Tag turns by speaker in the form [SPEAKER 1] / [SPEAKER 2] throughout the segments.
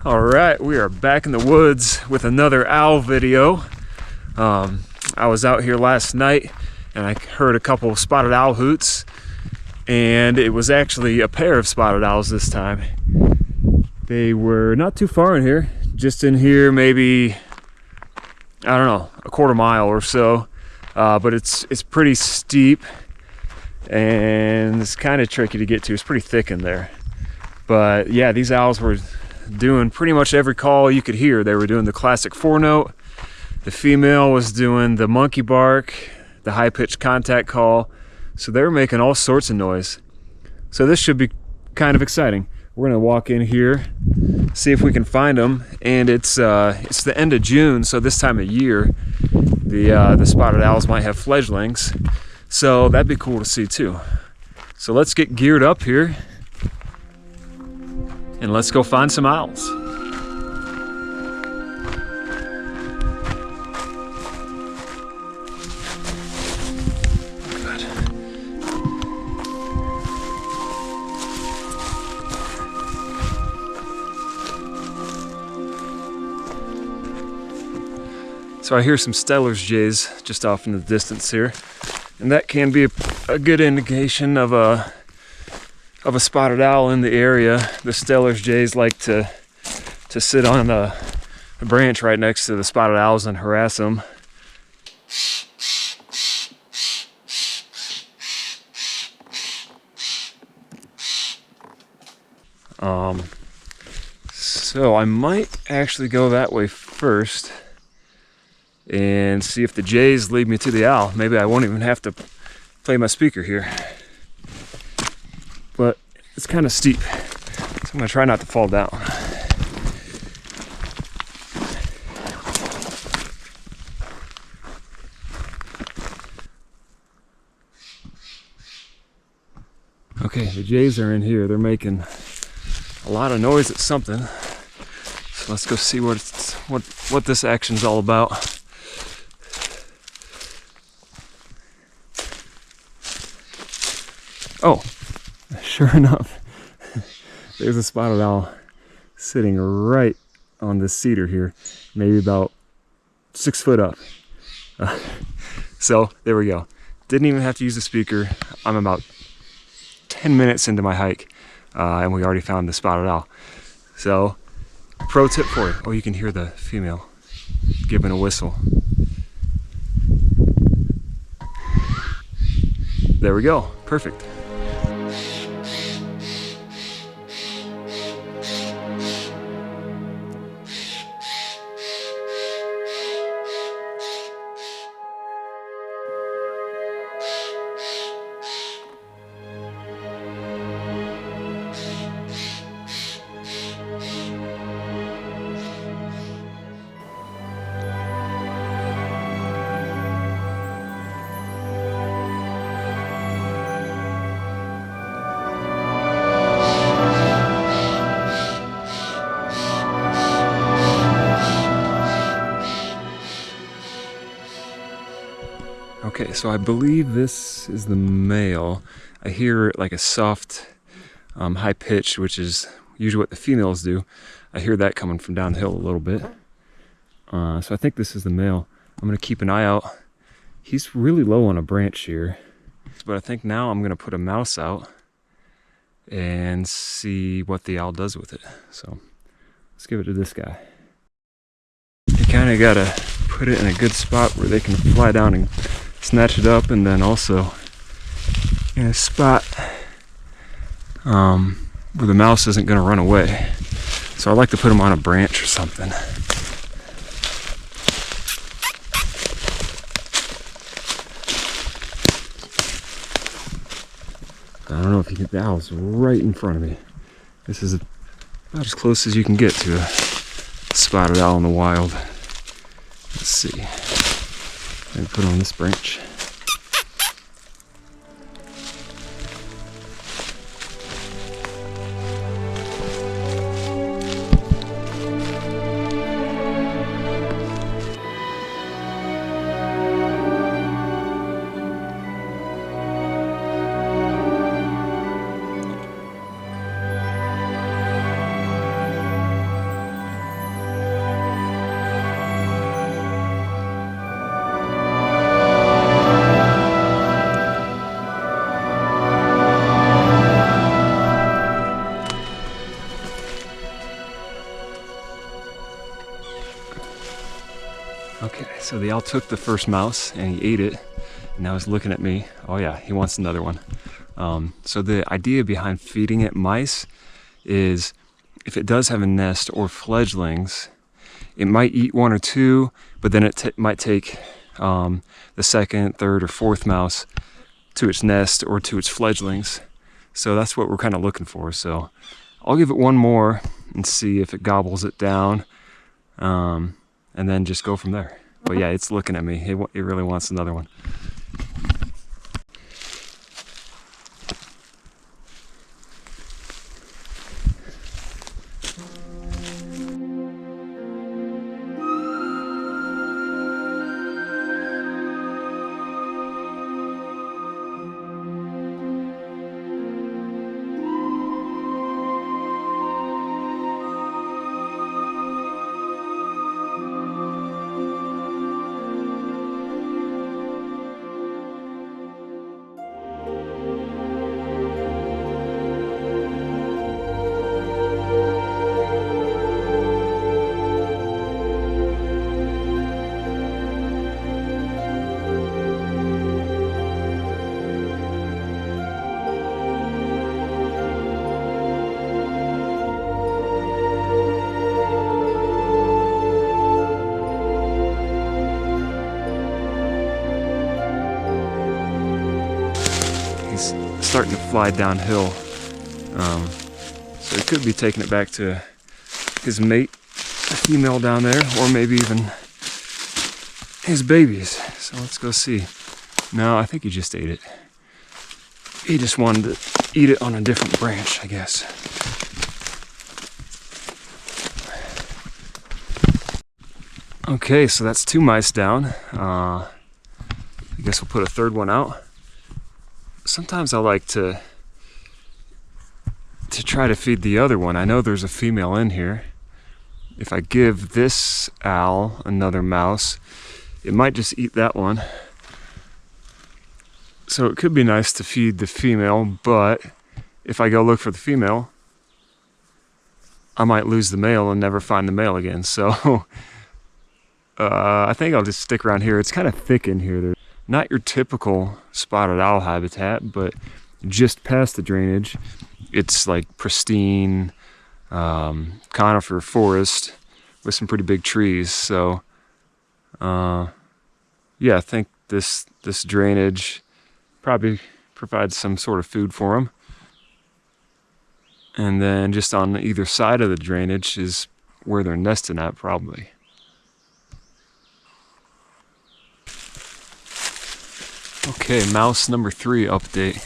[SPEAKER 1] All right, we are back in the woods with another owl video. I was out here last night and I heard a couple of spotted owl hoots, and it was actually a pair of spotted owls this time. They were not too far in here, just in here maybe, I don't know, a quarter mile or so, but it's pretty steep and it's kind of tricky to get to. It's pretty thick in there. But yeah, these owls were doing pretty much every call you could hear. They were doing the classic 4-note. The female was doing the monkey bark, the high-pitched contact call. So they were making all sorts of noise. So this should be kind of exciting. We're gonna walk in here, see if we can find them. And it's the end of June, so this time of year, the spotted owls might have fledglings. So that'd be cool to see too. So let's get geared up here and let's go find some owls. Good. So I hear some Steller's jays just off in the distance here, and that can be a good indication of a spotted owl in the area. The Steller's jays like to sit on a branch right next to the spotted owls and harass them. So I might actually go that way first and see if the jays lead me to the owl. Maybe I won't even have to play my speaker here. But it's kind of steep, so I'm gonna try not to fall down. Okay, the jays are in here. They're making a lot of noise at something. So let's go see what this action's all about. Oh, sure enough, there's a spotted owl sitting right on this cedar here, maybe about 6 foot up. So there we go. Didn't even have to use the speaker. I'm about 10 minutes into my hike, and we already found the spotted owl. So, pro tip for you. Oh, you can hear the female giving a whistle. There we go. Perfect. Okay, so I believe this is the male. I hear like a soft, high pitch, which is usually what the females do. I hear that coming from down the hill a little bit. So I think this is the male. I'm gonna keep an eye out. He's really low on a branch here. But I think now I'm gonna put a mouse out and see what the owl does with it. So let's give it to this guy. You kinda gotta put it in a good spot where they can fly down and snatch it up, and then also in a spot where the mouse isn't going to run away. So I like to put them on a branch or something. I don't know if you can, the owl's right in front of me. This is about as close as you can get to a spotted owl in the wild. Let's see. And put on this branch. Okay, so the owl took the first mouse and he ate it, and now he's looking at me. Oh yeah, he wants another one. So the idea behind feeding it mice is if it does have a nest or fledglings, it might eat one or two, but then it might take the second, third, or fourth mouse to its nest or to its fledglings. So that's what we're kind of looking for. So I'll give it one more and see if it gobbles it down, and then just go from there. But yeah, it's looking at me. It really wants another one. Starting to fly downhill, so he could be taking it back to his mate, a female down there, or maybe even his babies. So let's go see. No, I think he just ate it. He just wanted to eat it on a different branch, I guess. Okay, so that's 2 mice down. I guess we'll put a third one out. Sometimes I like to try to feed the other one. I know there's a female in here. If I give this owl another mouse, it might just eat that one. So it could be nice to feed the female, but if I go look for the female, I might lose the male and never find the male again. So I think I'll just stick around here. It's kind of thick in here. There's not your typical spotted owl habitat, but just past the drainage, it's like pristine conifer forest with some pretty big trees. So yeah, I think this drainage probably provides some sort of food for them. And then just on either side of the drainage is where they're nesting at, probably. Okay, mouse number 3 update.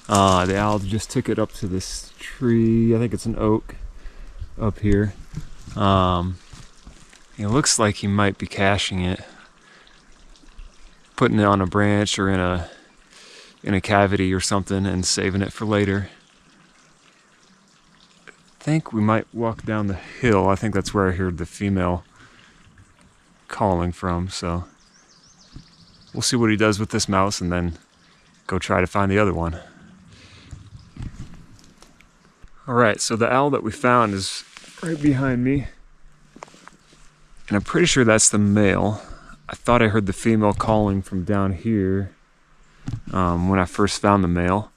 [SPEAKER 1] The owl just took it up to this tree. I think it's an oak up here. It looks like he might be caching it, putting it on a branch or in a cavity or something and saving it for later. I think we might walk down the hill. I think that's where I heard the female calling from, so we'll see what he does with this mouse and then go try to find the other one. Alright, so the owl that we found is right behind me, and I'm pretty sure that's the male. I thought I heard the female calling from down here when I first found the male.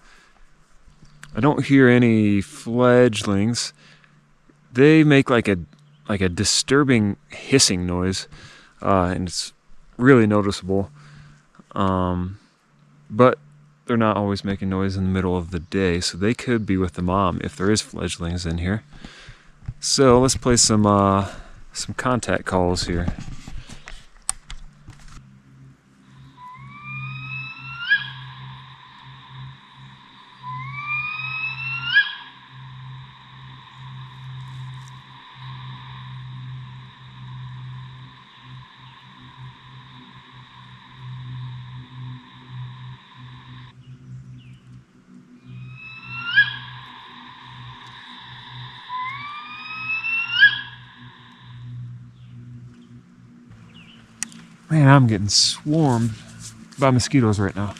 [SPEAKER 1] I don't hear any fledglings. They make like a disturbing hissing noise, and it's really noticeable. But they're not always making noise in the middle of the day, so they could be with the mom if there is fledglings in here. So let's play some contact calls here. Man, I'm getting swarmed by mosquitoes right now.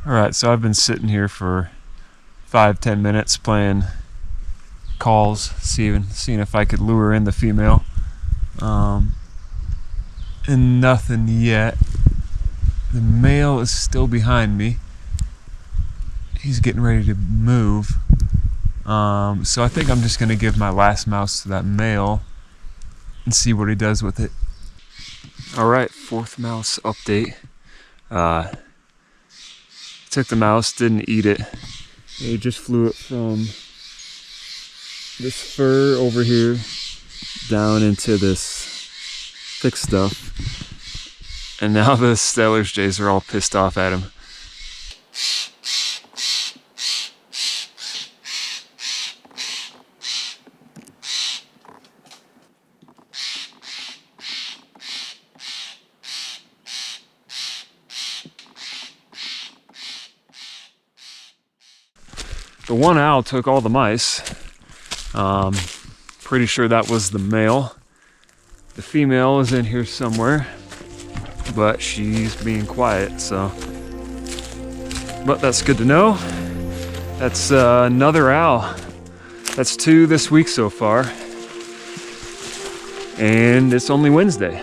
[SPEAKER 1] Alright, so I've been sitting here for 5-10 minutes playing calls, seeing if I could lure in the female. And nothing yet. The male is still behind me. He's getting ready to move. So I think I'm just going to give my last mouse to that male and see what he does with it. Alright, fourth mouse update. Took the mouse, didn't eat it. He just flew it from this fur over here down into this thick stuff. And now the Steller's Jays are all pissed off at him. The one owl took all the mice. Pretty sure that was the male. The female is in here somewhere, but she's being quiet, so. But that's good to know. That's another owl. That's 2 this week so far. And it's only Wednesday.